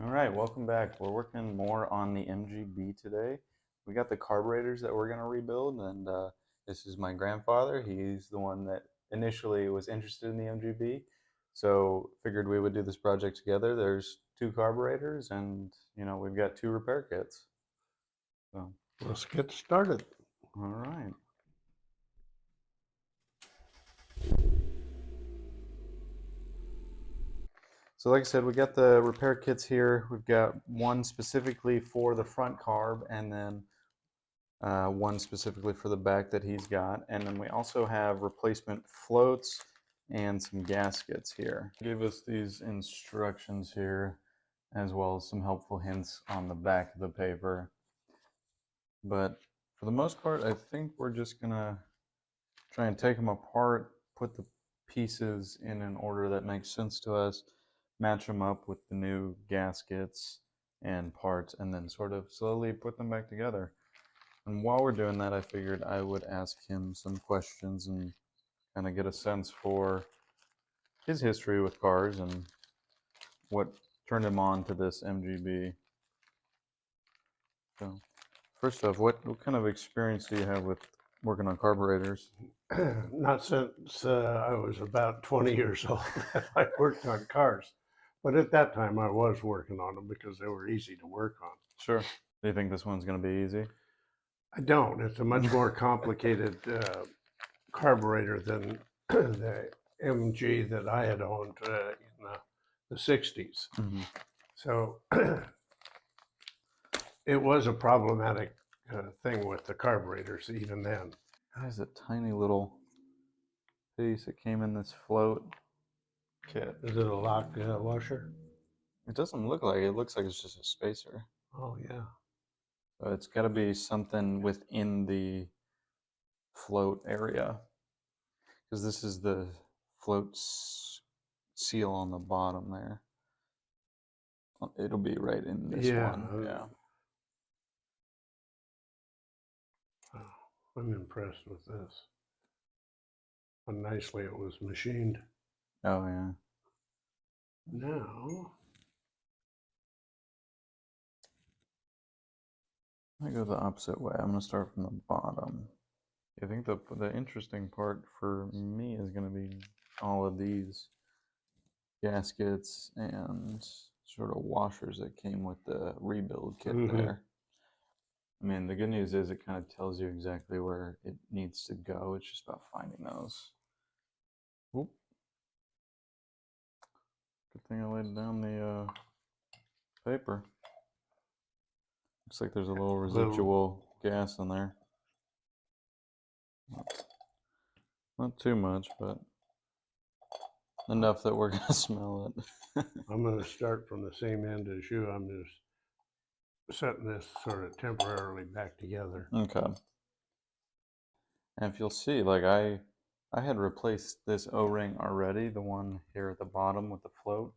All right, welcome back. We're working more on the MGB today. We got the carburetors that we're going to rebuild, and this is my grandfather. He's the one that initially was interested in the MGB, so figured we would do this project together. There's two carburetors, and we've got two repair kits. So let's get started. All right. So like I said, we got the repair kits here. We've got one specifically for the front carb, and then one specifically for the back that he's got. And then we also have replacement floats and some gaskets here. He gave us these instructions here, as well as some helpful hints on the back of the paper. But for the most part, I think we're just gonna try and take them apart, put the pieces in an order that makes sense to us, match them up with the new gaskets and parts, and then sort of slowly put them back together. And while we're doing that, I figured I would ask him some questions and kind of get a sense for his history with cars and what turned him on to this MGB. So, first off, what kind of experience do you have with working on carburetors? Not since I was about 20 years old that I worked on cars. But at that time, I was working on them because they were easy to work on. Sure. Do you think this one's going to be easy? I don't. It's a much more complicated carburetor than the MG that I had owned in the 60s. Mm-hmm. So it was a problematic thing with the carburetors even then. That is a tiny little piece. It came in this float kit. Is it a lock washer? It doesn't look like it. It looks like it's just a spacer. Oh, yeah. So it's got to be something within the float area, because this is the float seal on the bottom there. It'll be right in this one. Yeah. I'm impressed with this. How nicely it was machined. Oh yeah. Now, I go the opposite way. I'm gonna start from the bottom. I think the interesting part for me is gonna be all of these gaskets and sort of washers that came with the rebuild kit there. I mean, the good news is it kind of tells you exactly where it needs to go. It's just about finding those. Oop. Good thing I laid down the paper. Looks like there's a little residual gas in there. Not too much, but enough that we're gonna smell it. I'm going to start from the same end as you. I'm just setting this sort of temporarily back together. Okay. And if you'll see, like I had replaced this O-ring already, the one here at the bottom with the float,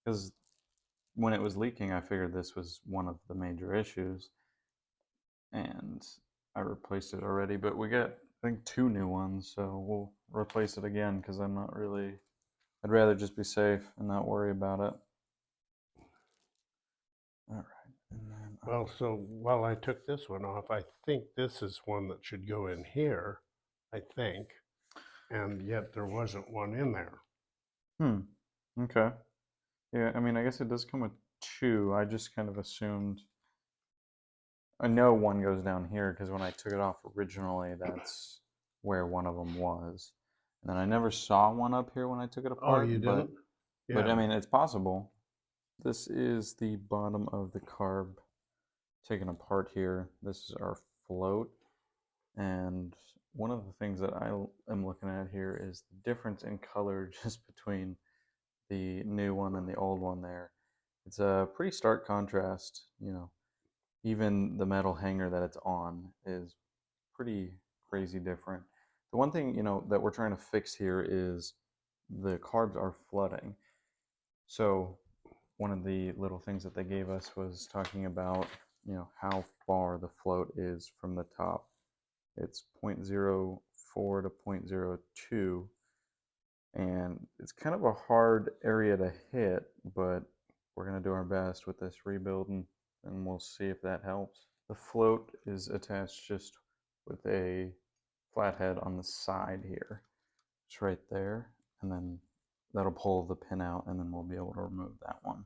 because when it was leaking, I figured this was one of the major issues, and I replaced it already. But we got, I think, two new ones, so we'll replace it again because I'm not really. I'd rather just be safe and not worry about it. All right. And then well, so while I took this one off, I think this is one that should go in here, I think, and yet there wasn't one in there. Okay. Yeah, I mean, I guess it does come with two. I just kind of assumed. I know one goes down here because when I took it off originally, that's where one of them was. And then I never saw one up here when I took it apart. Oh, you didn't? But I mean, it's possible. This is the bottom of the carb taken apart here. This is our float. And one of the things that I am looking at here is the difference in color just between the new one and the old one there. It's a pretty stark contrast, Even the metal hanger that it's on is pretty crazy different. The one thing, that we're trying to fix here is the carbs are flooding. So one of the little things that they gave us was talking about, how far the float is from the top. It's 0.04 to 0.02. And it's kind of a hard area to hit, but we're going to do our best with this rebuild, and we'll see if that helps. The float is attached just with a flathead on the side here. It's right there, and then that'll pull the pin out, and then we'll be able to remove that one.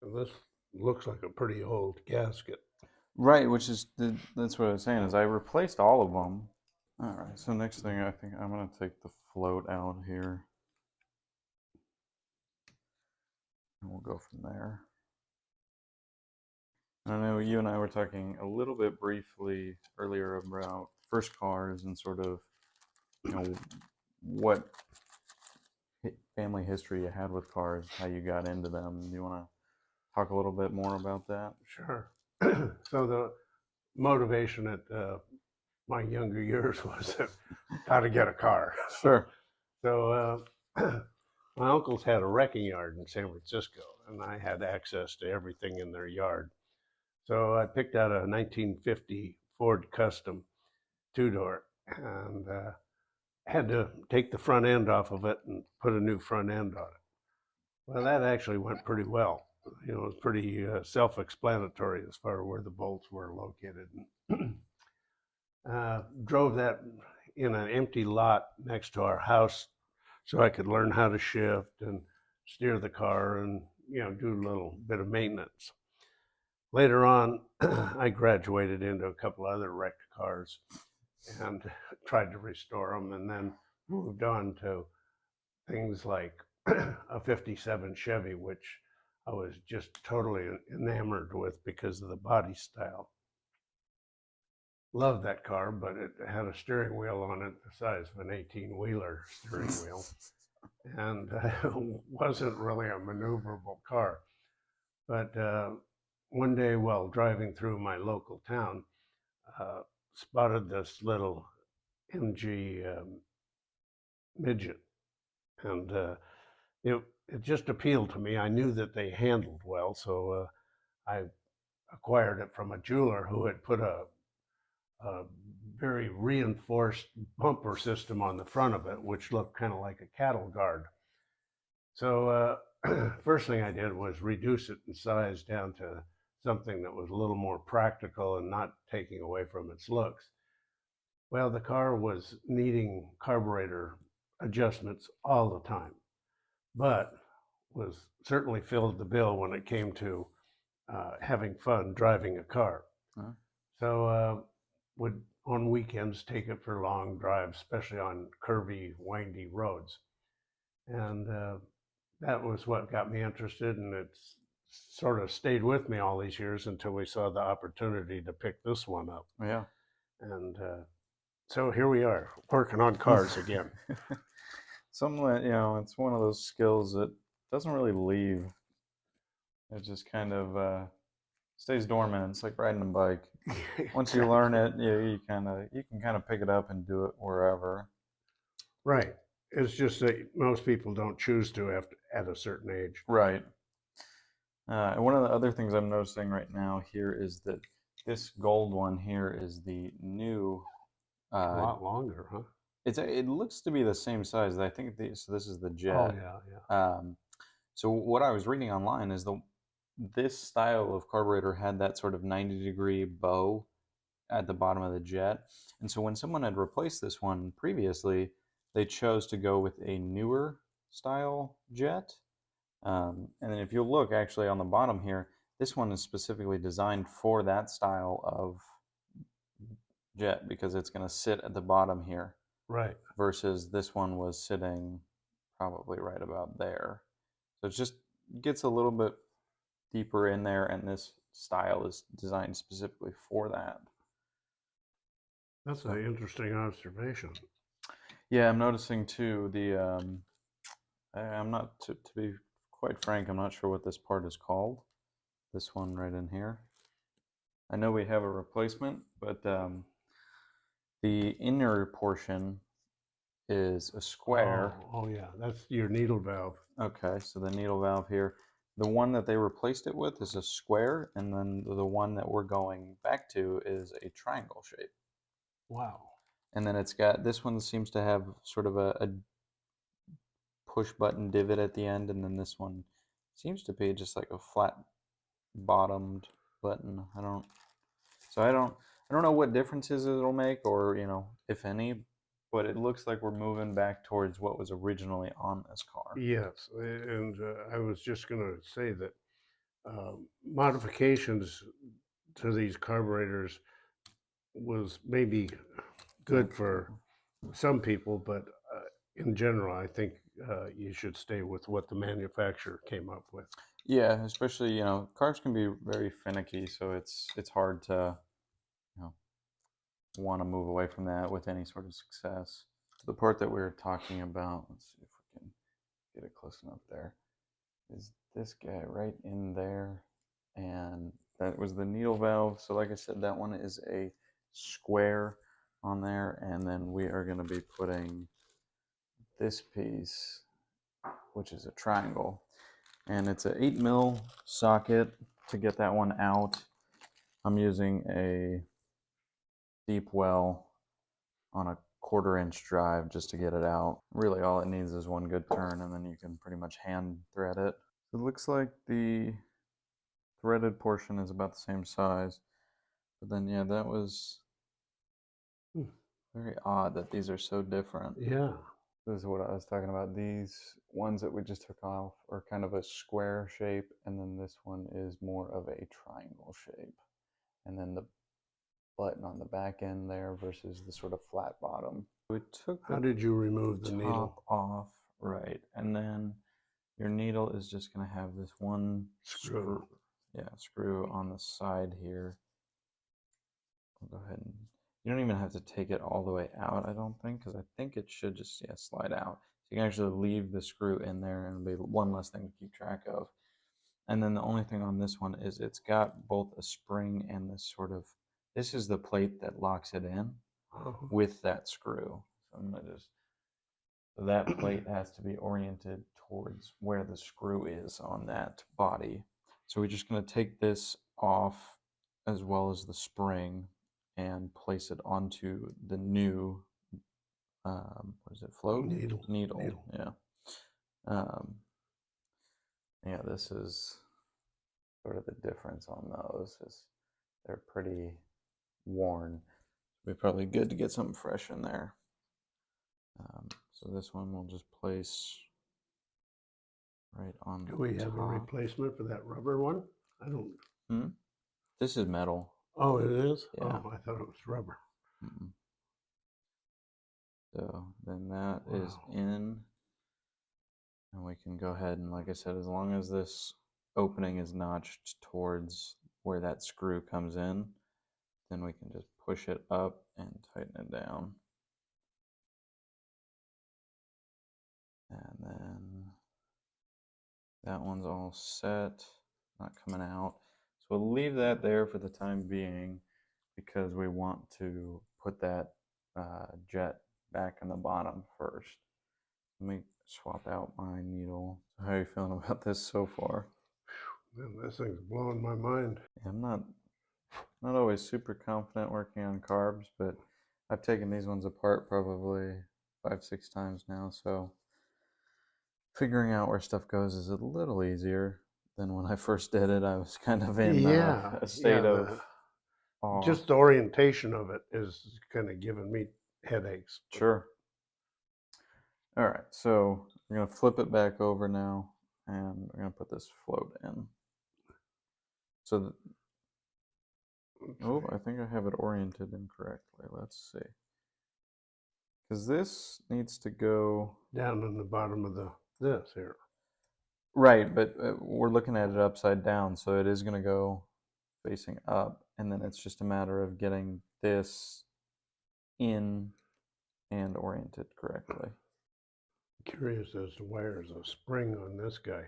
And this looks like a pretty old gasket. Right, which is that's what I was saying, is I replaced all of them. All right, so next thing, I think I'm going to take the float out here, and we'll go from there. I know you and I were talking a little bit briefly earlier about first cars and sort of, you know, what family history you had with cars, how you got into them. Do you want to talk a little bit more about that? Sure. So the motivation at my younger years was how to get a car. Sure. So my uncles had a wrecking yard in San Francisco, and I had access to everything in their yard. So I picked out a 1950 Ford Custom two-door, and had to take the front end off of it and put a new front end on it. Well, that actually went pretty well. You know, it was pretty self-explanatory as far as where the bolts were located. Drove that in an empty lot next to our house so I could learn how to shift and steer the car and, you know, do a little bit of maintenance. Later on, I graduated into a couple other wrecked cars and tried to restore them, and then moved on to things like a 57 Chevy, which I was just totally enamored with because of the body style. Loved that car, but it had a steering wheel on it the size of an 18-wheeler steering wheel, and wasn't really a maneuverable car. But one day while driving through my local town, spotted this little MG midget, and it just appealed to me. I knew that they handled well, so I acquired it from a jeweler who had put a very reinforced bumper system on the front of it, which looked kind of like a cattle guard. So first thing I did was reduce it in size down to something that was a little more practical and not taking away from its looks. Well, the car was needing carburetor adjustments all the time, but was certainly filled the bill when it came to having fun driving a car. Huh? So would on weekends take it for long drives, especially on curvy, windy roads. And that was what got me interested, and it's sort of stayed with me all these years until we saw the opportunity to pick this one up. Yeah. And so here we are, working on cars again. Something that, you know, it's one of those skills that doesn't really leave. It just kind of stays dormant. It's like riding a bike. Once you learn it, you can kind of pick it up and do it wherever. Right. It's just that most people don't choose to at a certain age. Right. And one of the other things I'm noticing right now here is that this gold one here is the new. A lot longer, huh? It looks to be the same size. I think so. This is the Jet. Oh yeah, yeah. So what I was reading online is this style of carburetor had that sort of 90-degree bow at the bottom of the Jet, and so when someone had replaced this one previously, they chose to go with a newer style Jet. And then if you look actually on the bottom here, this one is specifically designed for that style of Jet because it's going to sit at the bottom here. Right. Versus this one was sitting probably right about there. So it just gets a little bit deeper in there, and this style is designed specifically for that. That's an interesting observation. Yeah, I'm noticing too I'm not, to be quite frank, I'm not sure what this part is called. This one right in here. I know we have a replacement, but the inner portion is a square. Oh yeah, that's your needle valve. Okay, so the needle valve here. The one that they replaced it with is a square, and then the one that we're going back to is a triangle shape. Wow. And then it's got, this one seems to have sort of a push button divot at the end, and then this one seems to be just like a flat bottomed button. I don't know what differences it'll make, or if any, but it looks like we're moving back towards what was originally on this car. Yes, and I was just going to say that modifications to these carburetors was maybe good for some people, but in general, I think you should stay with what the manufacturer came up with. Yeah, especially carbs can be very finicky, so it's hard to want to move away from that with any sort of success. The part that we were talking about, let's see if we can get it close enough there, is this guy right in there, and that was the needle valve. So like I said, that one is a square on there, and then we are going to be putting this piece, which is a triangle, and it's an 8mm socket to get that one out. I'm using a deep well on a 1/4-inch drive just to get it out. Really all it needs is one good turn, and then you can pretty much hand thread it. It looks like the threaded portion is about the same size, but then yeah, that was very odd that these are so different. Yeah. This is what I was talking about. These ones that we just took off are kind of a square shape, and then this one is more of a triangle shape. And then the button on the back end there versus the sort of flat bottom. We took the How did you remove the top needle? off, right, and then your needle is just going to have this one screw on the side here. I'll go ahead and you don't even have to take it all the way out, I don't think, because I think it should just slide out. So you can actually leave the screw in there, and it'll be one less thing to keep track of. And then the only thing on this one is it's got both a spring and this is the plate that locks it in with that screw. So I'm gonna that plate has to be oriented towards where the screw is on that body. So we're just gonna take this off as well as the spring and place it onto the new what is it, float? Needle. Yeah. Yeah, this is sort of the difference on those, is they're pretty worn. It'd be probably good to get something fresh in there. So this one we'll just place right on the Do we have top. a replacement for that rubber one? I don't. This is metal. Oh, it is? Yeah. Oh, I thought it was rubber. So then that is in, and we can go ahead and, like I said, as long as this opening is notched towards where that screw comes in, then we can just push it up and tighten it down. And then that one's all set, not coming out. So we'll leave that there for the time being because we want to put that jet back in the bottom first. Let me swap out my needle. So how are you feeling about this so far? Man, this thing's blowing my mind. I'm not always super confident working on carbs, but I've taken these ones apart probably 5-6 times now, so figuring out where stuff goes is a little easier than when I first did it. I was kind of in a state of awe. Just the orientation of it is kind of giving me headaches. Sure. All right, so we're going to flip it back over now, and we're going to put this float in. So, I think I have it oriented incorrectly. Let's see. Because this needs to go down in the bottom of this here. Right, but we're looking at it upside down, so it is going to go facing up, and then it's just a matter of getting this in and oriented correctly. Curious as to why there's a spring on this guy.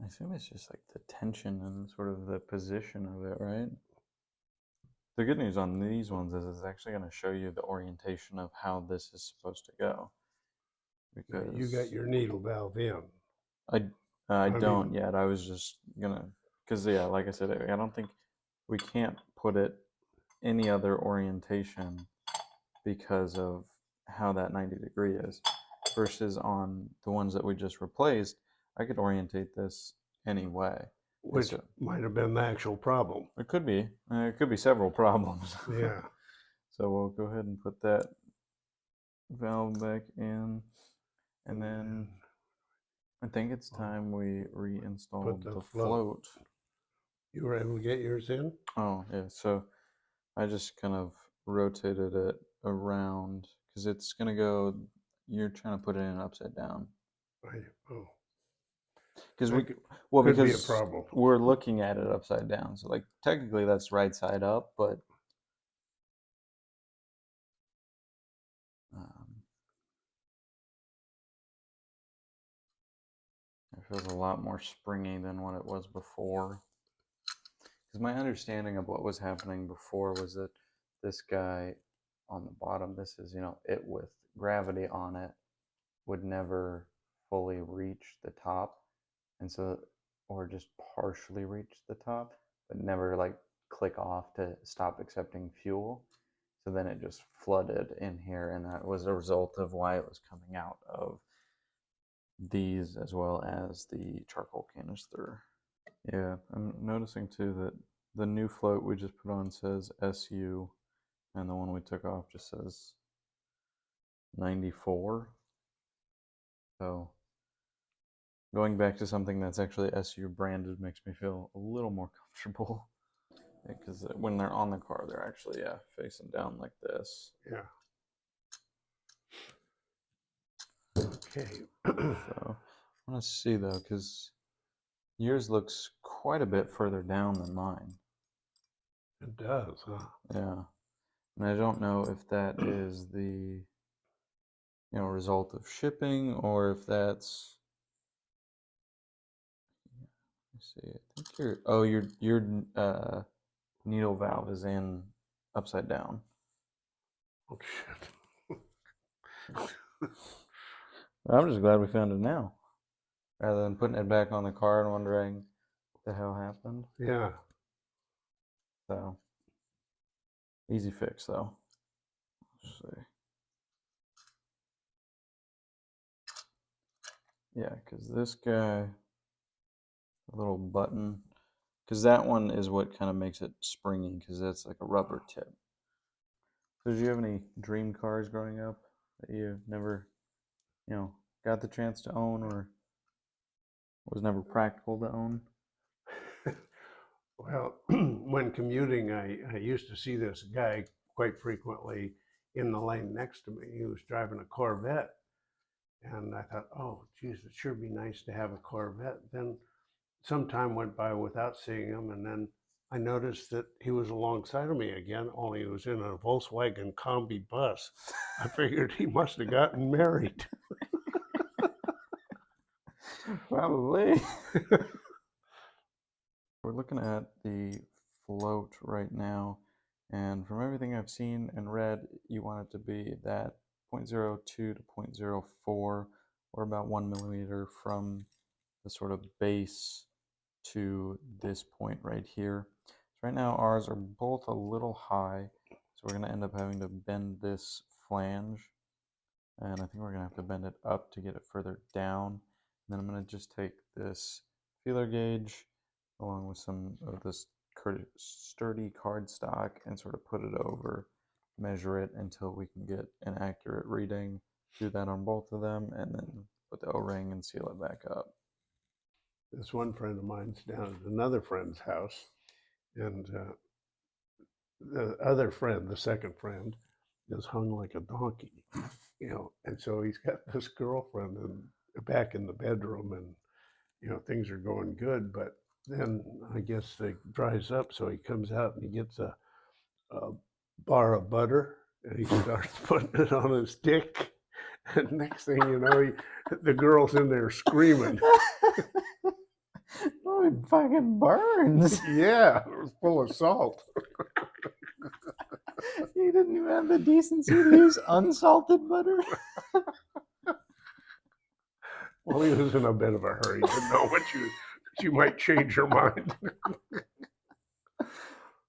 I assume it's just like the tension and sort of the position of it, right? The good news on these ones is it's actually going to show you the orientation of how this is supposed to go. Because you got your needle valve in. I don't yet. I was just gonna, because yeah, like I said, I don't think we can't put it any other orientation because of how that 90 degree is. versus on the ones that we just replaced, I could orientate this any way. Which might have been the actual problem. It could be. It could be several problems. Yeah. So we'll go ahead and put that valve back in, and then I think it's time we reinstall the float. You were able to get yours in? Oh, yeah. So I just kind of rotated it around because it's going to go, you're trying to put it in upside down. Oh. Because could be a problem. We're looking at it upside down. So like technically that's right side up, but it feels a lot more springy than what it was before. Because my understanding of what was happening before was that this guy on the bottom, this is, it with gravity on it, would never fully reach the top. And so, or just partially reach the top, but never like click off to stop accepting fuel. So then it just flooded in here, and that was a result of why it was coming out of these as well as the charcoal canister. Yeah, I'm noticing too that the new float we just put on says SU, and the one we took off just says 94. So going back to something that's actually SU branded makes me feel a little more comfortable. Because when they're on the car, they're actually facing down like this. Yeah. Okay. So I want to see though, because yours looks quite a bit further down than mine. It does, huh? Yeah, and I don't know if that is the result of shipping or if that's. Let's see. I think your needle valve is in upside down. Oh shit. I'm just glad we found it now, rather than putting it back on the car and wondering what the hell happened. Yeah. So easy fix though. Let's see. Yeah, because this guy, a little button, because that one is what kind of makes it springy, because that's like a rubber tip. So did you have any dream cars growing up that you never, got the chance to own or was never practical to own? Well, when commuting, I used to see this guy quite frequently in the lane next to me. He was driving a Corvette. And I thought, oh, geez, it sure be nice to have a Corvette. Then some time went by without seeing him. And then I noticed that he was alongside of me again, only he was in a Volkswagen Combi bus. I figured he must have gotten married. Probably. We're looking at the float right now, and from everything I've seen and read, you want it to be that 0.02 to 0.04, or about 1 millimeter from the sort of base to this point right here. So right now ours are both a little high, so we're going to end up having to bend this flange, and I think we're going to have to bend it up to get it further down. And then I'm going to just take this feeler gauge along with some of this sturdy cardstock and sort of put it over, measure it until we can get an accurate reading. Do that on both of them, and then put the O-ring and seal it back up. This one friend of mine's down at another friend's house, and the other friend, the second friend, is hung like a donkey, and so he's got this girlfriend back in the bedroom, and things are going good, but then I guess it dries up, so he comes out and he gets a bar of butter and he starts putting it on his dick, and next thing you know, the girl's in there screaming. Oh, it fucking burns. Yeah, it was full of salt. You didn't even have the decency to use unsalted butter. Well, he was in a bit of a hurry. He didn't know what you might change your mind.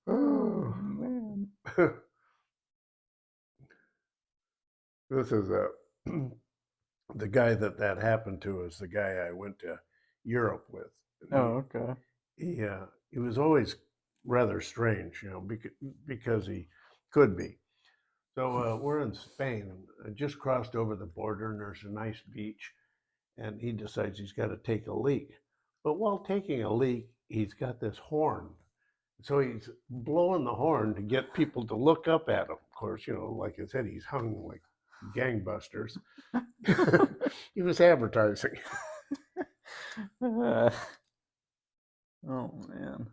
Oh man. This is the guy that happened to is the guy I went to Europe with. Oh, okay. He was always rather strange, because he could be. So we're in Spain. I just crossed over the border, and there's a nice beach, and he decides he's got to take a leak. But while taking a leak, he's got this horn. So he's blowing the horn to get people to look up at him. Of course, like I said, he's hung like gangbusters. He was advertising. Oh man.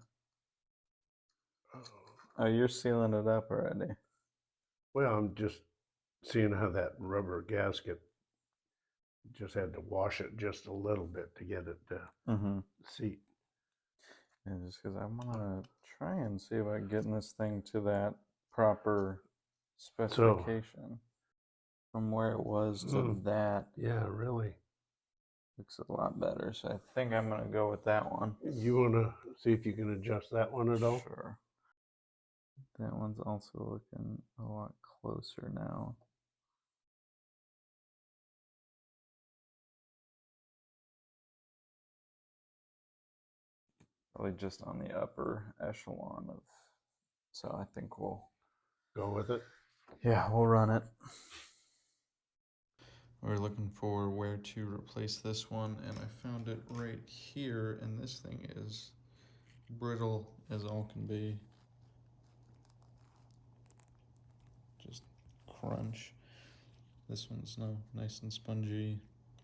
Oh, you're sealing it up already. Well, I'm just seeing how that rubber gasket, just had to wash it just a little bit to get it to seat. Yeah, just because I want to try and see about getting this thing to that proper specification. From where it was to that. Yeah, really. Looks a lot better. So I think I'm going to go with that one. You want to see if you can adjust that one at all? Sure. That one's also looking a lot closer now. Probably just on the upper echelon of, so I think we'll go with it. Yeah, we'll run it. We're looking for where to replace this one, and I found it right here, and this thing is brittle as all can be. Just crunch. This one's nice and spongy,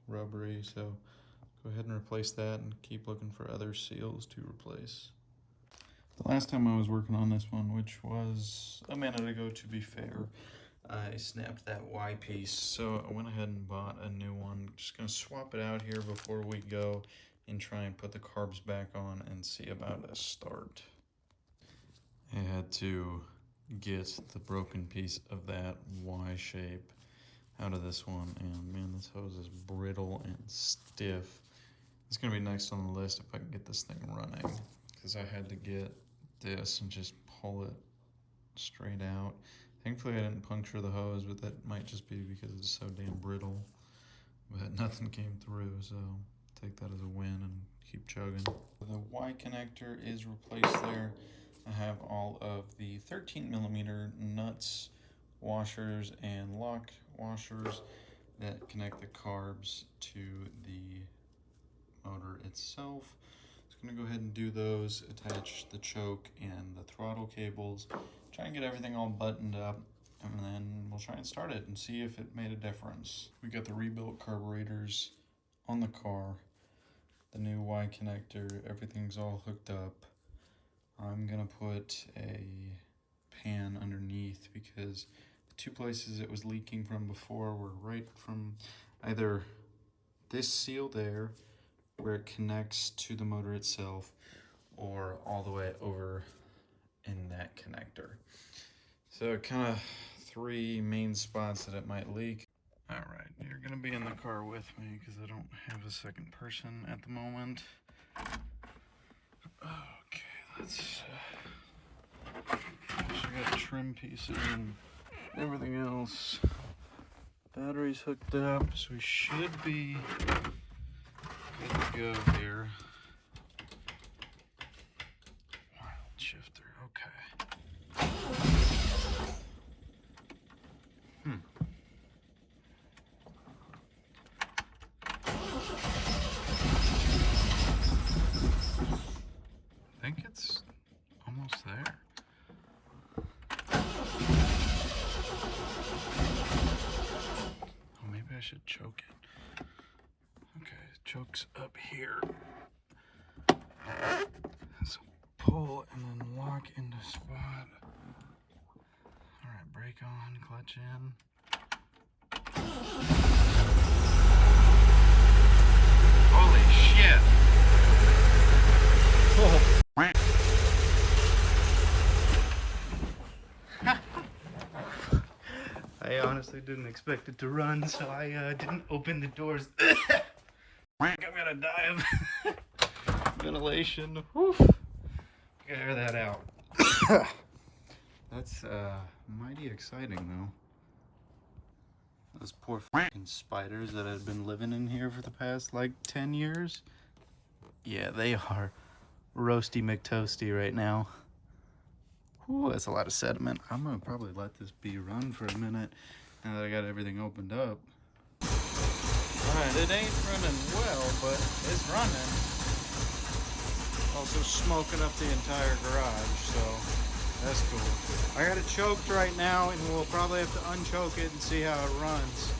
rubbery, so go ahead and replace that and keep looking for other seals to replace. The last time I was working on this one, which was a minute ago to be fair, I snapped that Y piece, so I went ahead and bought a new one. Just gonna swap it out here before we go and try and put the carbs back on and see about a start. I had to get the broken piece of that Y shape out of this one, and man, this hose is brittle and stiff. It's gonna be next on the list if I can get this thing running, because I had to get this and just pull it straight out. Thankfully I didn't puncture the hose, but that might just be because it's so damn brittle. But nothing came through, so take that as a win and keep chugging. The Y connector is replaced there. I have all of the 13mm nuts, washers, and lock washers that connect the carbs to the motor itself. Just gonna go ahead and do those, attach the choke and the throttle cables, try and get everything all buttoned up, and then we'll try and start it and see if it made a difference. We got the rebuilt carburetors on the car, the new Y connector, everything's all hooked up. I'm gonna put a pan underneath because the two places it was leaking from before were right from either this seal there, where it connects to the motor itself, or all the way over in that connector. So kind of three main spots that it might leak. All right, you're gonna be in the car with me because I don't have a second person at the moment. Okay, let's I got trim pieces and everything else. Battery's hooked up, so we should be good to go here. Wild shifter, okay. I think it's almost there. Oh, maybe I should choke it. Okay, choke's up here. So pull and then lock into spot. All right, brake on, clutch in. Holy shit! I honestly didn't expect it to run, so I didn't open the doors. I'm gonna die of ventilation. Whew. Gotta air that out. That's mighty exciting though. Those poor fucking spiders that have been living in here for the past like 10 years. Yeah, they are roasty McToasty right now. Whew, that's a lot of sediment. I'm gonna probably let this be run for a minute now that I got everything opened up. Alright, it ain't running well, but it's running. Also smoking up the entire garage, so that's cool. I got it choked right now, and we'll probably have to unchoke it and see how it runs.